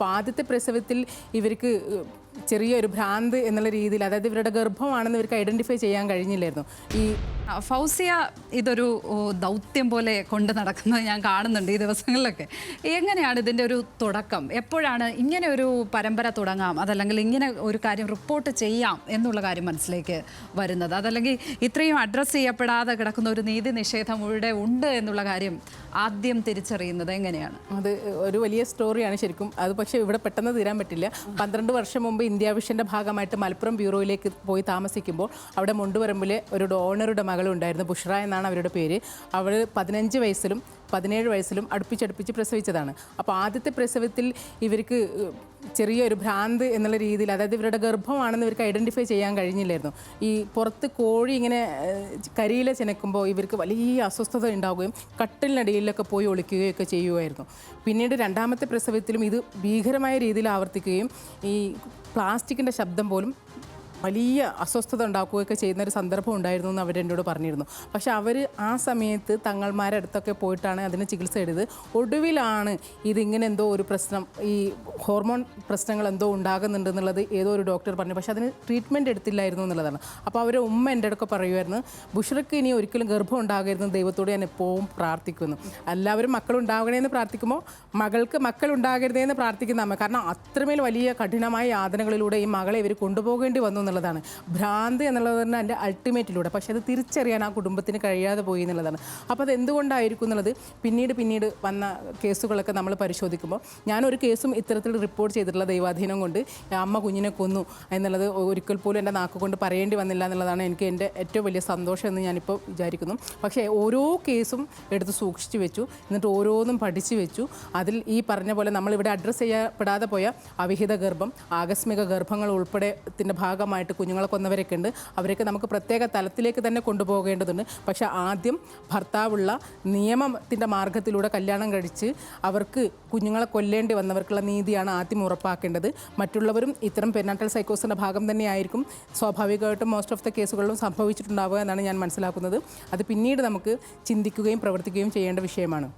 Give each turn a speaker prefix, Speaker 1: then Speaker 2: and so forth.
Speaker 1: അപ്പോൾ ആദ്യത്തെ പ്രസവത്തിൽ ഇവർക്ക് ചെറിയൊരു ഭ്രാന്ത് എന്നുള്ള രീതിയിൽ, അതായത് ഇവരുടെ ഗർഭമാണെന്ന് ഇവർക്ക് ഐഡൻറ്റിഫൈ ചെയ്യാൻ കഴിഞ്ഞില്ലായിരുന്നു. ഈ
Speaker 2: ഫൗസിയ ഇതൊരു ദൗത്യം പോലെ കൊണ്ട് നടക്കുന്നത് ഞാൻ കാണുന്നുണ്ട് ഈ ദിവസങ്ങളിലൊക്കെ. എങ്ങനെയാണ് ഇതിൻ്റെ ഒരു തുടക്കം? എപ്പോഴാണ് ഇങ്ങനെ ഒരു പരമ്പര തുടങ്ങാം, അതല്ലെങ്കിൽ ഇങ്ങനെ ഒരു കാര്യം റിപ്പോർട്ട് ചെയ്യാം എന്നുള്ള കാര്യം മനസ്സിലേക്ക് വരുന്നത്? അതല്ലെങ്കിൽ ഇത്രയും അഡ്രസ്സ് ചെയ്യപ്പെടാതെ കിടക്കുന്ന ഒരു നീതി നിഷേധം ഇവിടെ ഉണ്ട് എന്നുള്ള കാര്യം ആദ്യം തിരിച്ചറിയുന്നത് എങ്ങനെയാണ്?
Speaker 1: അത് ഒരു വലിയ സ്റ്റോറിയാണ് ശരിക്കും. അത് പക്ഷേ ഇവിടെ പെട്ടെന്ന് തീരാൻ പറ്റില്ല. 12 വർഷം മുമ്പ് ഇന്ത്യ വിഷൻ്റെ ഭാഗമായിട്ട് മലപ്പുറം ബ്യൂറോയിലേക്ക് പോയി താമസിക്കുമ്പോൾ അവിടെ മുണ്ടുപറമ്പിലെ ഒരു ഡോണറുടെ മകളുണ്ടായിരുന്നു, ബുഷ്റ എന്നാണ് അവരുടെ പേര്. അവൾ 15 വയസ്സിലും 17 വയസ്സിലും അടുപ്പിച്ചടുപ്പിച്ച് പ്രസവിച്ചതാണ്. അപ്പോൾ ആദ്യത്തെ പ്രസവത്തിൽ ഇവർക്ക് ചെറിയൊരു ഭ്രാന്ത് എന്നുള്ള രീതിയിൽ, അതായത് ഇവരുടെ ഗർഭമാണെന്ന് ഇവർക്ക് ഐഡൻറ്റിഫൈ ചെയ്യാൻ കഴിഞ്ഞില്ലായിരുന്നു. ഈ പുറത്ത് കോഴി ഇങ്ങനെ കരിയില ചെനക്കുമ്പോൾ ഇവർക്ക് വലിയ അസ്വസ്ഥത ഉണ്ടാവുകയും കട്ടിലിനടിയിലൊക്കെ പോയി ഒളിക്കുകയൊക്കെ ചെയ്യുമായിരുന്നു. പിന്നീട് രണ്ടാമത്തെ പ്രസവത്തിലും ഇത് ഭീകരമായ രീതിയിൽ ആവർത്തിക്കുകയും ഈ പ്ലാസ്റ്റിക്കിൻ്റെ ശബ്ദം പോലും വലിയ അസ്വസ്ഥത ഉണ്ടാക്കുകയൊക്കെ ചെയ്യുന്ന ഒരു സന്ദർഭം ഉണ്ടായിരുന്നു എന്ന് അവരെന്നോട് പറഞ്ഞിരുന്നു. പക്ഷേ അവർ ആ സമയത്ത് തങ്ങൾമാരുടെ അടുത്തൊക്കെ പോയിട്ടാണ് അതിന് ചികിത്സ എടുത്തത്. ഒടുവിലാണ് ഇതിങ്ങനെ എന്തോ ഒരു പ്രശ്നം, ഈ ഹോർമോൺ പ്രശ്നങ്ങൾ എന്തോ ഉണ്ടാകുന്നുണ്ടെന്നുള്ളത് ഏതോ ഒരു ഡോക്ടർ പറഞ്ഞു. പക്ഷേ അതിന് ട്രീറ്റ്മെൻറ്റ് എടുത്തില്ലായിരുന്നു എന്നുള്ളതാണ്. അപ്പോൾ അവരുടെ ഉമ്മ എൻ്റെ അടുക്ക പറയുമായിരുന്നു, ബുഷ്റയ്ക്ക് ഇനി ഒരിക്കലും ഗർഭം ഉണ്ടാകരുത്, ദൈവത്തോട് ഞാൻ എപ്പോഴും പ്രാർത്ഥിക്കുന്നു. എല്ലാവരും മക്കളുണ്ടാകണേന്ന് പ്രാർത്ഥിക്കുമ്പോൾ മകൾക്ക് മക്കളുണ്ടാകരുതേന്ന് പ്രാർത്ഥിക്കുന്ന അമ്മ. കാരണം അത്രമേൽ വലിയ കഠിനമായ യാതനകളിലൂടെ ഈ മകളെ ഇവർ കൊണ്ടുപോകേണ്ടി വന്നു എന്നുള്ളതാണ്. ഭ്രാന്ത് എന്നുള്ളത് തന്നെ എൻ്റെ അൾട്ടിമേറ്റിലൂടെ. പക്ഷേ അത് തിരിച്ചറിയാൻ ആ കുടുംബത്തിന് കഴിയാതെ പോയി എന്നുള്ളതാണ്. അപ്പോൾ അത് എന്തുകൊണ്ടായിരിക്കും എന്നുള്ളത് പിന്നീട് വന്ന കേസുകളൊക്കെ നമ്മൾ പരിശോധിക്കുമ്പോൾ, ഞാനൊരു കേസും ഇത്തരത്തിൽ റിപ്പോർട്ട് ചെയ്തിട്ടുള്ള ദൈവാധീനം കൊണ്ട് അമ്മ കുഞ്ഞിനെ കൊന്നു എന്നുള്ളത് ഒരിക്കൽ പോലും എൻ്റെ നാക്കുകൊണ്ട് പറയേണ്ടി വന്നില്ല എന്നുള്ളതാണ് എനിക്ക് എൻ്റെ ഏറ്റവും വലിയ സന്തോഷം എന്ന് ഞാനിപ്പോൾ വിചാരിക്കുന്നു. പക്ഷേ ഓരോ കേസും എടുത്ത് സൂക്ഷിച്ചു വെച്ചു, എന്നിട്ട് ഓരോന്നും പഠിച്ചു വെച്ചു. അതിൽ ഈ പറഞ്ഞ പോലെ നമ്മളിവിടെ അഡ്രസ്സ് ചെയ്യപ്പെടാതെ പോയ അവിഹിത ഗർഭം, ആകസ്മിക ഗർഭങ്ങൾ ഉൾപ്പെടെത്തിൻ്റെ ഭാഗമായിട്ട് കുഞ്ഞുങ്ങളെ കൊന്നവരൊക്കെ ഉണ്ട്. അവരൊക്കെ നമുക്ക് പ്രത്യേക തലത്തിലേക്ക് തന്നെ കൊണ്ടുപോകേണ്ടതുണ്ട്. പക്ഷേ ആദ്യം ഭർത്താവുള്ള നിയമത്തിൻ്റെ മാർഗത്തിലൂടെ കല്യാണം കഴിച്ച് അവർക്ക് കുഞ്ഞുങ്ങളെ കൊല്ലേണ്ടി വന്നവർക്കുള്ള നീതിയാണ് ആദ്യം ഉറപ്പാക്കേണ്ടത്. മറ്റുള്ളവരും ഇത്തരം പെരിനാറ്റൽ സൈക്കോസിൻ്റെ ഭാഗം തന്നെയായിരിക്കും സ്വാഭാവികമായിട്ടും മോസ്റ്റ് ഓഫ് ദ കേസുകളിലും സംഭവിച്ചിട്ടുണ്ടാവുക എന്നാണ് ഞാൻ മനസ്സിലാക്കുന്നത്. അത് പിന്നീട് നമുക്ക് ചിന്തിക്കുകയും പ്രവർത്തിക്കുകയും ചെയ്യേണ്ട വിഷയമാണ്.